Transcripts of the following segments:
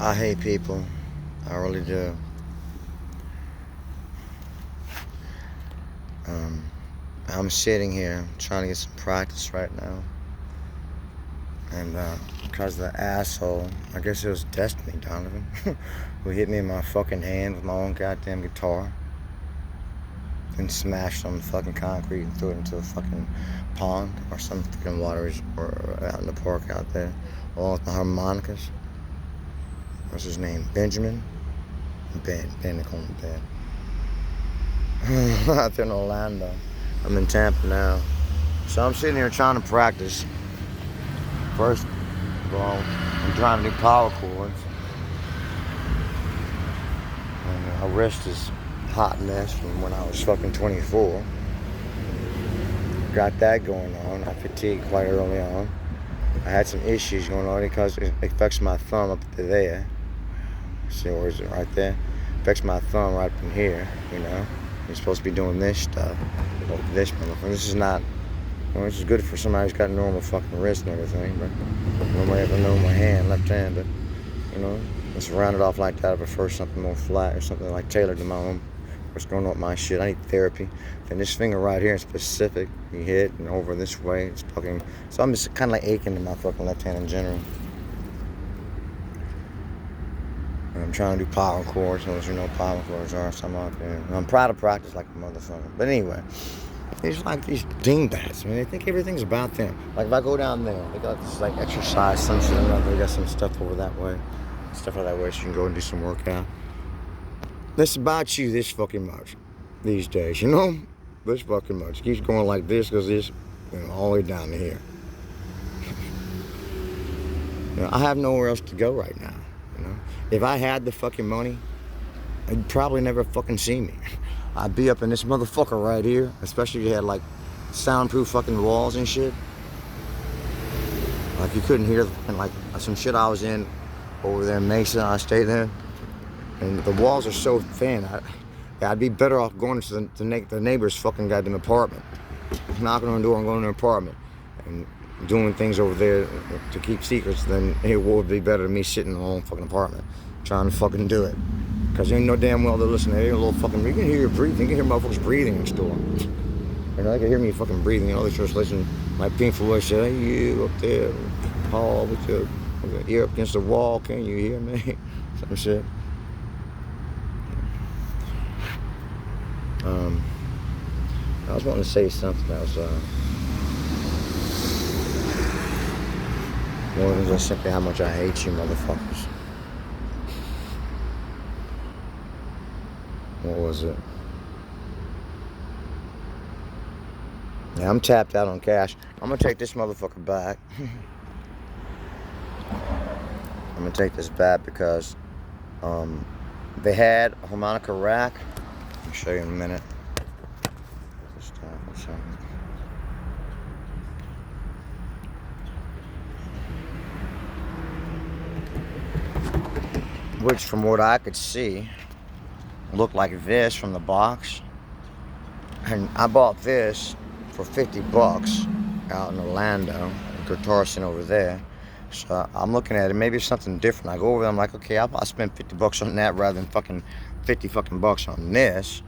I hate people. I really do. Um, I'm sitting here trying to get some practice right now. And because the asshole, I guess it was Destiny Donovan, who hit me in my fucking hand with my own goddamn guitar. Then smashed on the fucking concrete and threw it into a fucking pond or some fucking water or out in the park out there. Along with the harmonicas. What's his name? Benjamin? Ben, they call him Ben. Out there in Orlando. I'm in Tampa now. So I'm sitting here trying to practice. First of all, I'm trying to do power chords. And my wrist is a hot mess from when I was fucking 24. Got that going on. I fatigued quite early on. I had some issues going on because it affects my thumb up to there. See, where is it? Right there. Affects my thumb right up in here, you know. You're supposed to be doing this stuff. Like this motherfucker. This is not, this is good for somebody who's got a normal fucking wrist and everything, but nobody ever know my hand, left hand, but, let's round it off like that. I prefer something more flat or something like tailored to my own, what's going on with my shit. I need therapy. Then this finger right here in specific, you hit and over this way, it's fucking, so I'm just kind of like aching in my fucking left hand in general. I'm trying to do power chords, so as you know power chords are, so I'm out there. And I'm proud to practice like a motherfucker. But anyway, it's like these dingbats, man. They think everything's about them. Like if I go down there, they got this like exercise, some shit or another. They got some stuff over that way. Stuff over that way so you can go and do some workout. It's about you this fucking much these days, you know? This fucking much. It keeps going like this because this, all the way down to here. I have nowhere else to go right now. If I had the fucking money, you'd probably never fucking see me. I'd be up in this motherfucker right here, especially if you had like soundproof fucking walls and shit. Like you couldn't hear like some shit I was in over there in Mesa. I stayed there, and the walls are so thin. I'd be better off going to the neighbor's fucking goddamn apartment, knocking on the door and going to their apartment, and doing things over there to keep secrets, then it would be better than me sitting in my own fucking apartment trying to fucking do it. Because ain't no damn well they're listening. They a little fucking, you can hear your breathing. You can hear motherfuckers breathing next door. They can hear me fucking breathing. They're just listening. My painful voice say, hey, you up there, Paul, with your ear up against the wall, can you hear me? Some shit. I was wanting to say something that was, more than just simply how much I hate you motherfuckers. What was it? Yeah, I'm tapped out on cash. I'm gonna take this motherfucker back. I'm gonna take this back because they had a harmonica rack. I'll show you in a minute. Which, from what I could see, looked like this from the box. And I bought this for $50 out in Orlando, Guitar Center over there. So I'm looking at it, maybe it's something different. I go over there, I'm like, okay, I'll spend $50 on that rather than fucking 50 fucking bucks on this.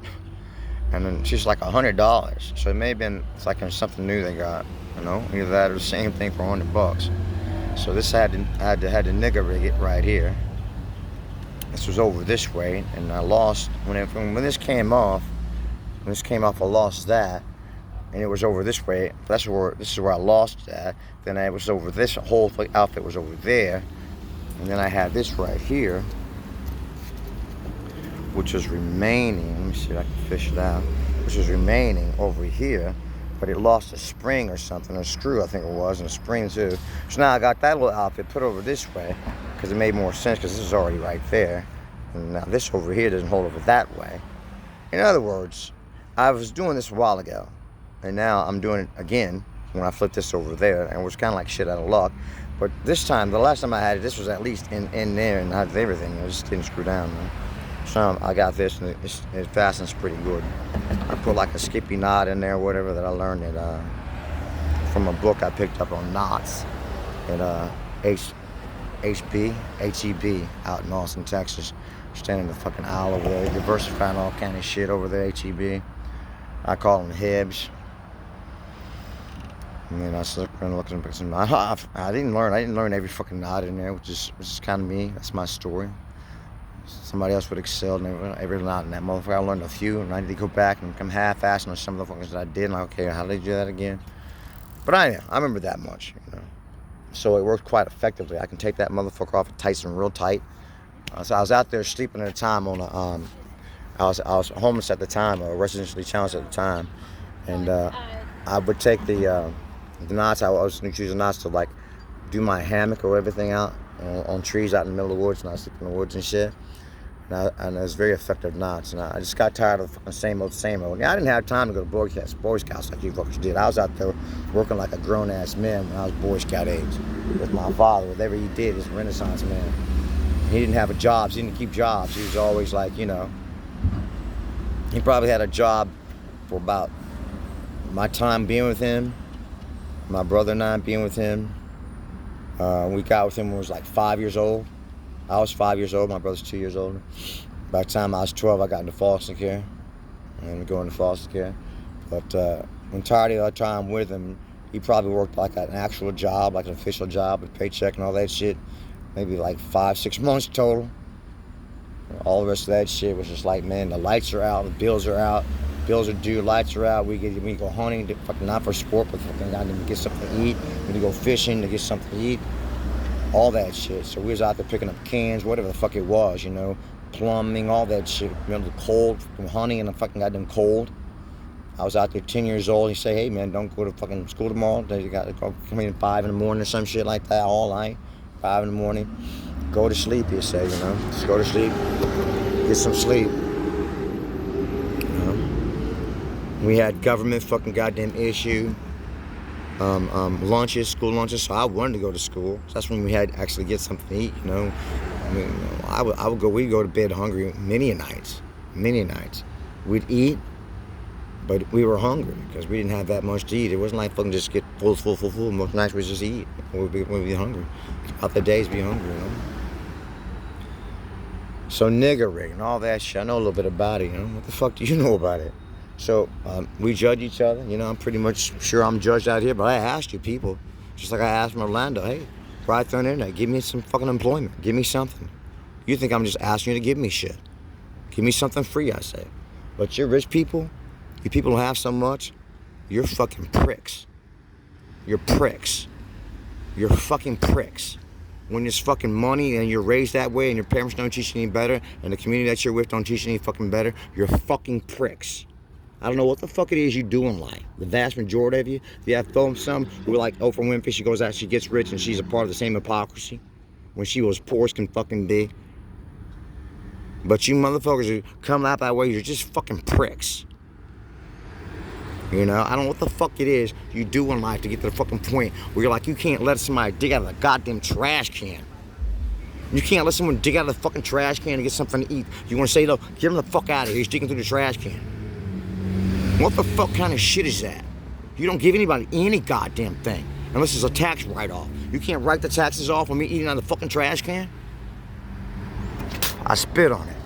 And then she's like $100. So it may have been, it's like something new they got, either that or the same thing for $100. So this had the nigger rig it right here. This was over this way, and I lost when this came off. When this came off, I lost that, and it was over this way. This is where I lost that. Then I was over this whole outfit was over there, and then I had this right here, which was remaining. Let me see if I can fish it out. Which was remaining over here, but it lost a spring or something, a screw I think it was, and a spring too. So now I got that little outfit put over this way, because it made more sense, because this is already right there. And now this over here doesn't hold over that way. In other words, I was doing this a while ago, and now I'm doing it again when I flipped this over there, and it was kind of like shit out of luck. But this time, the last time I had it, this was at least in there and had everything. It just didn't screw down, man. So I got this, and it fastens pretty good. I put like a skippy knot in there, whatever, that I learned from a book I picked up on knots at HEB, out in Austin, Texas. Standing in the fucking aisle over there, diversifying all kind of shit over there, HEB. I call them Hibs. And then I was looking at some. I didn't learn every fucking knot in there, which is kind of me. That's my story. Somebody else would excel in every knot in that motherfucker. I learned a few, and I need to go back and come half-assed on some of the fuckers that I did. And like, okay, how did I do that again? But I remember that much, you know. So it worked quite effectively. I can take that motherfucker off and tighten real tight. So I was out there sleeping at a time on a. I was homeless at the time, or residentially challenged at the time, and I would take the knots. I was using the knots to like do my hammock or everything out on trees out in the middle of the woods, and I sleep in the woods and shit. And it was very effective knots. And I just got tired of the fucking same old. I didn't have time to go to Boy Scouts like you fuckers did. I was out there working like a grown ass man when I was Boy Scout age with my father. Whatever he did is a Renaissance man. He didn't have a job. He didn't keep jobs. He was always like, you know. He probably had a job for about my time being with him, my brother and I being with him. We got with him when I was like 5 years old. I was 5 years old. My brother's 2 years older. By the time I was 12, I got into foster care. And going to foster care. But the entirety of the time with him, he probably worked like an actual job, like an official job with paycheck and all that shit. Maybe like 5-6 months total. All the rest of that shit was just like, man, the lights are out, the bills are out, bills are due, lights are out. We go hunting, fucking not for sport, but fucking got to get something to eat. We go fishing to get something to eat. All that shit. So we was out there picking up cans, whatever the fuck it was, you know, plumbing, all that shit. You know, the cold, from hunting in the fucking goddamn cold. I was out there 10 years old. He say, hey man, don't go to fucking school tomorrow. You got to go come in at 5 in the morning or some shit like that all night. 5 in the morning. Go to sleep, he say, you know. Just go to sleep. Get some sleep. You know. We had government fucking goddamn issue. Lunches, school lunches, so I wanted to go to school. So that's when we had to actually get something to eat, you know. I mean, you know, we'd go to bed hungry many nights. We'd eat, but we were hungry because we didn't have that much to eat. It wasn't like fucking just get full. Most nights we just eat. We'd be hungry. Out the days be hungry, you know. So niggering and all that shit, I know a little bit about it, you know. What the fuck do you know about it? So we judge each other, you know. I'm pretty much sure I'm judged out here, but I asked you people, just like I asked from Orlando, hey, right there on the internet, give me some fucking employment, give me something. You think I'm just asking you to give me shit? Give me something free, I say. But you rich people, you people who have so much, you're fucking pricks. You're pricks. You're fucking pricks. When there's fucking money and you're raised that way and your parents don't teach you any better and the community that you're with don't teach you any fucking better, you're fucking pricks. I don't know what the fuck it is you do in life. The vast majority of you have some who are like Oprah Winfrey. She goes out, she gets rich, and she's a part of the same hypocrisy. When she was poor as can fucking be. But you motherfuckers who come out that way, you're just fucking pricks. You know, I don't know what the fuck it is you do in life to get to the fucking point where you're like, you can't let somebody dig out of the goddamn trash can. You can't let someone dig out of the fucking trash can to get something to eat. You want to say, no, get him the fuck out of here. He's digging through the trash can. What the fuck kind of shit is that? You don't give anybody any goddamn thing unless it's a tax write-off. You can't write the taxes off on me eating out of the fucking trash can? I spit on it.